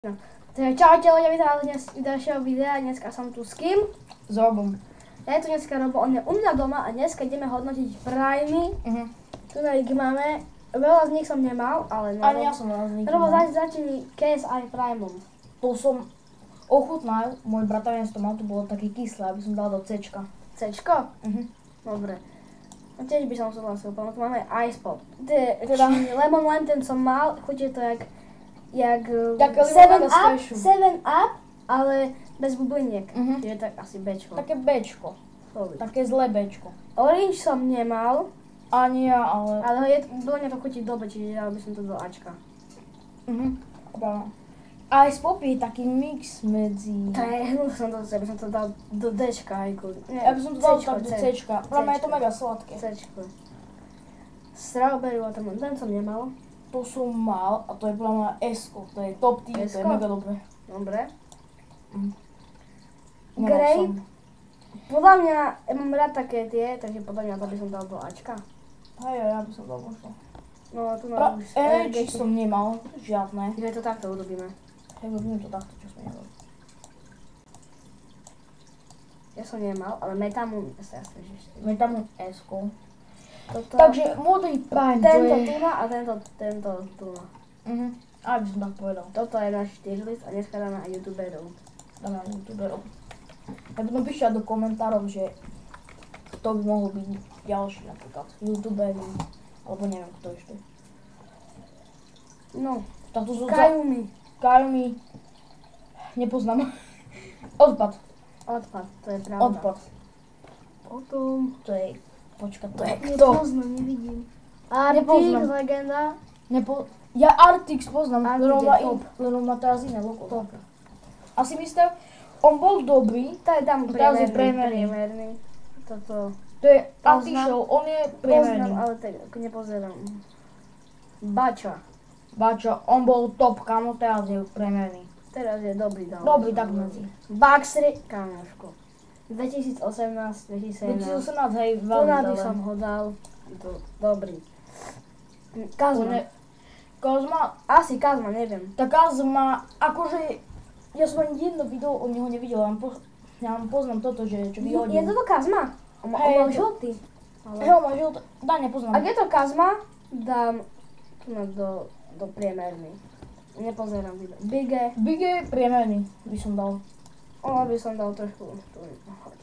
No. Takže čaute ľudia, vítam dnes z ďalšieho videa. Dneska som tu s kým? S Robom. Ja je tu dneska Robo, on je u mňa doma a dneska ideme hodnotiť Primy. Tu na ich máme, veľa z nich som nemal, ale no. Ani ja som veľa z nich Robo, nemal. začni KSI Primom. To som ochutnal, môj bratanec to mal, to bolo také kyslé, aby som dal do Cčka. Cčko? Dobre. No tiež by som súhlasil, potom tu máme Ice Pop. Teda Lemon Lime, ten som mal, chutí to jak Také 7 Up, ale bez bubliniek. Čiže tak asi Bčko. Také Bčko. Také zlé Bčko. Orange som nemal. Ani ja, ale... Ale podľa mňa to chutí dobre, čiže dal by som to do Ačka. Ice Pop je taký mix medzi... To je hnusné, by som to dal do Dčka aj kvôli. Ja by som to dal tak do Cčka. Pre mňa je to mega sladké. Cčko. Strawberry watermelon, ten som nemal. To som mal a to je podľa mňa S-ko, to je top tier, to je mega dobré. Dobre. Nemal Grape. som. Podľa mňa, ja mám rád také tie, takže podľa mňa to by som dal do Ačka. Hej, ja by som dal možno. No tu na Energy som nemal, žiadne. Že to takto urobíme. Hej, robím to takto, čo som nemal. Ja som nemal, ale Metamoon sa ešte. Metamoon S-ko. Toto, Takže modrý Prime, to tento je... tu má a tento tu má. Aby som tak povedal. Toto je náš tier list a dneska dáme aj youtuberov. Dáme na youtuberov. Ja budem píšať do komentárov, že kto by mohol byť ďalší napríklad. Youtuberi, alebo neviem kto ešte. No, Tak tu sú Kayumi. Nepoznám. Odpad. Odpad, to je pravda. Odpad. Potom... To je... Počkaj, to je kto? Nepoznám, nevidím. Arctic, Nepoznám. legenda. Ja Artix poznám, Arctic len on má teraz iné logo. Asi myslel, on bol dobrý. To je tam Teraz je priemerný. Toto... To je Poznám. Anti-Show, on je Poznám, priemerný. ale tak nepozerám. Bača. Bačo, on bol top, kamo, teraz je priemerný. Teraz je dobrý dal. Dobrý, tak medzi. Baxry, kamoško. 2018, 2017. 2018, hej, Tu veľmi by dobre. som ho dal. Dobrý. Kazma. Kozma, Asi Kazma, neviem. tá Kazma, akože, ja som ani jedno video od neho nevidel, ja len poznám toto, že čo Je vyhodil. toto Kazma? On Hej, mal to- žltý. Hej, on má žlté, nepoznám. Ak je to Kazma, dám tu do priemerný. Nepozerám video. Bige, Big je priemerný, by som dal. ono by som dal trošku tu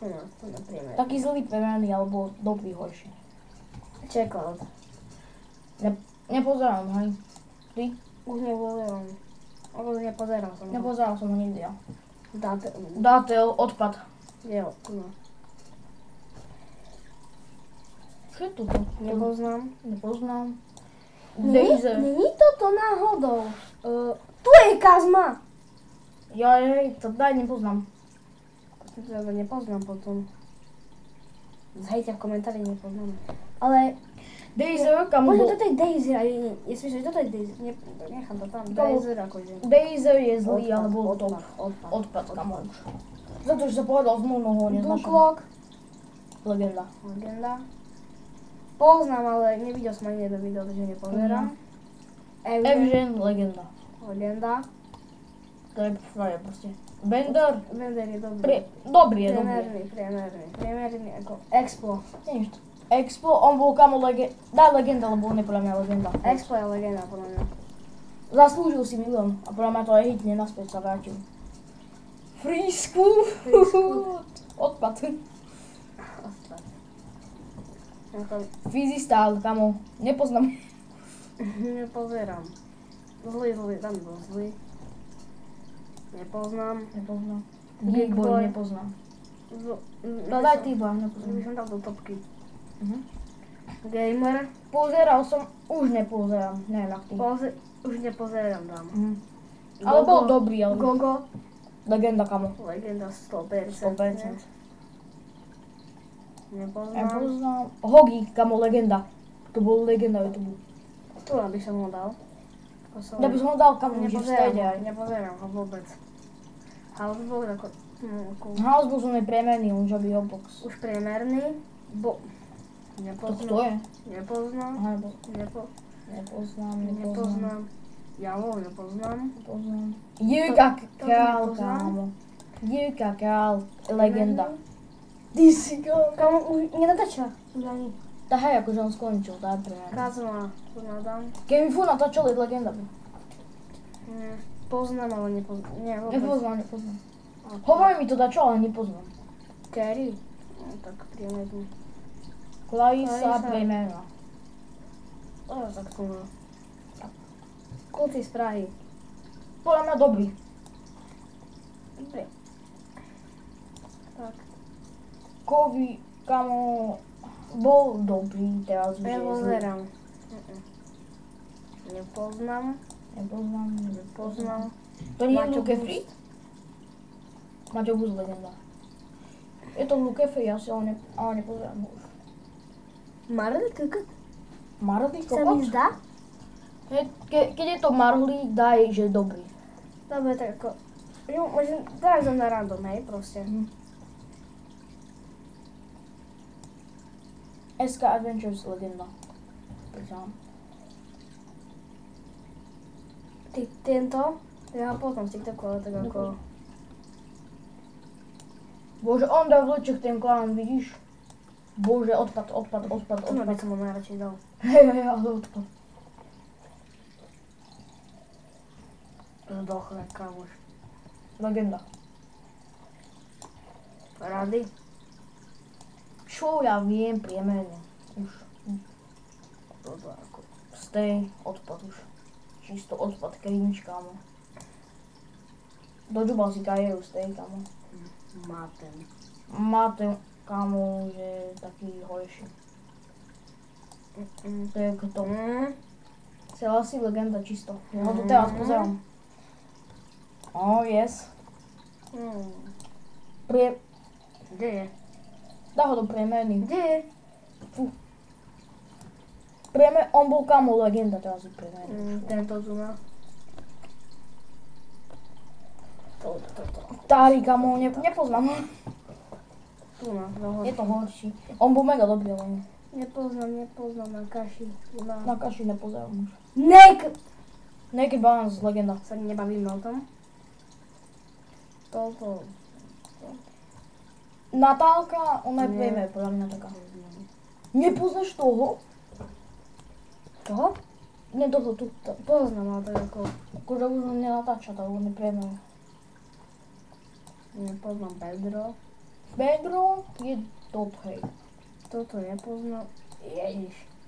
na priemerný. Taký zlý priemerný, alebo dobrý horší. Checkout. Nepozerám, hej. Ty? Už nepozerám. Nepozeral som ho. Nepozeral som ho nikdy, ja. Dáte, Dátel, odpad. jo, tu no. Čo je toto? Nepoznám. Dazer. Není toto náhodou. Tu je Kazma. Hej, to daj, nepoznám. Ja to nepoznám potom. Zhejte v komentári, nepoznám. Ale, Dazer, kamo možno bol... toto je Daisy, a ja si myslím, že toto je Daisy. Nechám to tam. Daisy akože. Dazer je zlý, ale bol top. Odpad. Odpad, kamo už. Za to, že sa povedal z môjho ho neznašam. Duklok. Legenda. Legenda. Poznám, ale nevidel som ani jedno video, takže nepozerám. Evgen, legenda. Legenda. To je frajer proste. Bender, Vender je dobrý. dobrý je, dobrý. Priemerný ako Expo. Nič. Expo, on bol kamo daj legenda, lebo on je podľa mňa legenda. Expo je legenda podľa mňa. Zaslúžil si milión a podľa mňa to aj hitne, naspäť sa vrátil. Frísku. Odpad. Fizistál, kamo. Nepoznám. Nepozerám. Zlý, tam bol zlý. Nepoznám. Geek Boy. Boy nepoznám. No daj ty ba, By nepoznám. som dal do topky. Gamer. Pozeral som, už nepozerám, neviem ak ty. Už nepozerám dám. Ale bol dobrý, ale Gogo. legenda, kamo. Legenda 100%. 100%. Nepoznám. Nepoznám. Hogi, kamo, legenda. To bol legenda YouTube. Tu by som ho dal. Ja by som ho dal, kamo, že v strede aj. Nepozerám ho vôbec. Housebox ako... Housebox on je priemerný, on žabí Roblox. Už priemerný. To kto je? Nepoznám. Aha, Nepoznám. nepoznám. Ja ho nepoznám. Poznám. Jirka To Král, nepoznám. kámo. Jirka Král, legenda. Ty si kámo. Kámo, už nenatáča. Už ani. Tá hej, akože on skončil, tá je pre mňa. Kazma, poznám. Keď mi furt natáčali legenda. Poznám, ale nepoznám. Nie, vôbec. Nepoznám. Hovorí mi to dačo, ale nepoznám. Kerry? No tak priemerne. Clarissa Clarissa. Premera. Tak to má. Kluci z Prahy. Podľa mňa dobrý. Dobre. Tak. Kovy, kamo, bol dobrý, teraz už Ja je zlý. pozerám. Nepoznám. Nepoznám. To nie je Maťo Luke Bus. Free? Maťo Bus legenda. Je to Luke Free, ja si ho nepozerám už. Marley Kokot? Marley Sa mi kokot? zdá? Keď je to Marley, daj, že dobrý. Dobre, tak ako... Jo, môžem dať som na random, hej, proste. SK Adventures legenda. Prečo? Tento? Ja ho poznám z TikToku, ale tak ako... Bože, on dal vlček ten klán, vidíš? Bože, odpad. Tu by som ho najradšej dal. Hej, ale odpad. Zdochle, kamoš. Legenda. Rady? Čo ja viem priemerne. Už. Toto ako... Stay, odpad už. Čisto odpad, cringe, kámo. Dodžubal si kariéru, stay, kámo. Máte, kámo, že taký horší. To je kto. Celá si legenda čisto. Ja ho tu teraz pozerám. Oh, yes. Kde je? Dá ho do priemerný. Kde je? On bol kámo legenda, teraz je priemerný. Tento tu má. Toto. Tári, kámo, nepoznám. Tu má, dohod. Je to horší. On bol mega dobrý, ale Nepoznám na kaši. na kaši nepozerám už. Naked Balance, legenda. Sa nebavíme o tom. Toto. Natálka, ona je priemer, podľa mňa taká. Nepoznáš toho? Toho? Ne, toho tu. Poznám, ale tak ako... Akože už on nenatáča, to on je priemer. Nepoznám Pedro. Pedro je top, hej. Toto nepoznám.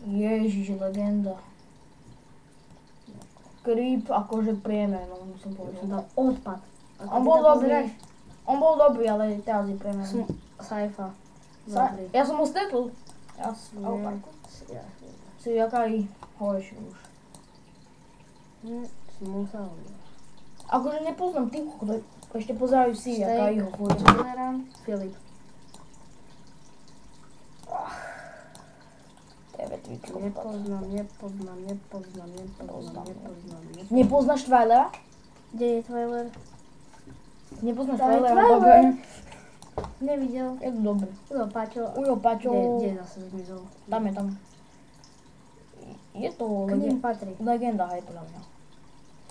Ježiš, legenda. Creep, akože priemer, no musím Som povedať. dal odpad. On bol dobrý. On bol dobrý, ale teraz je priemer. Saifa. Dobrý. Ja som ho stretol. Ja. Si jaká i horší už. Som musel. Akože nepoznám tých, ktorí ešte pozerajú si, jaká ich horší. Pozerám. Filip. Nepoznám. Nepoznáš Twilera? Kde je Twilight? Nepoznáš To je Twilera? Twilight. Dobre. Nevidel. Je to dobré. Ujo, Paťo. Ujo, Paťo. Kde je zase zmizol? Tam je tam. Je to K ním patrí. legenda, hej, podľa mňa.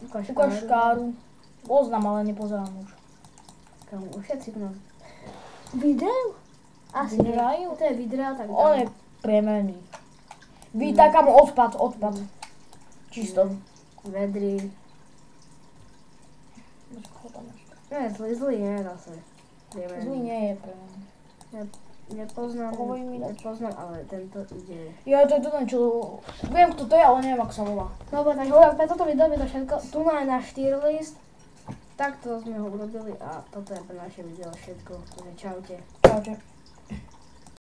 Ukáž Ukáž Škáru. Poznám, ale nepozerám už. Kamu, všetci nás. Video? Asi nie. Vyhrajú? To je video, tak On je priemerný. Vítaj, kamo, odpad. Čisto. Vedri. Nie, zlý nie je zase. Zlý nie je pre mňa. Nepoznám, Hovorí mi dať. ale tento ide. Ja to je to, čo... Viem, kto to je, ale neviem, ako sa volá. Dobre, tak hovorím, pre toto video je to všetko. Tu máme náš tier list. Takto sme ho urobili a toto je pre naše video všetko. Takže čaute. Čaute.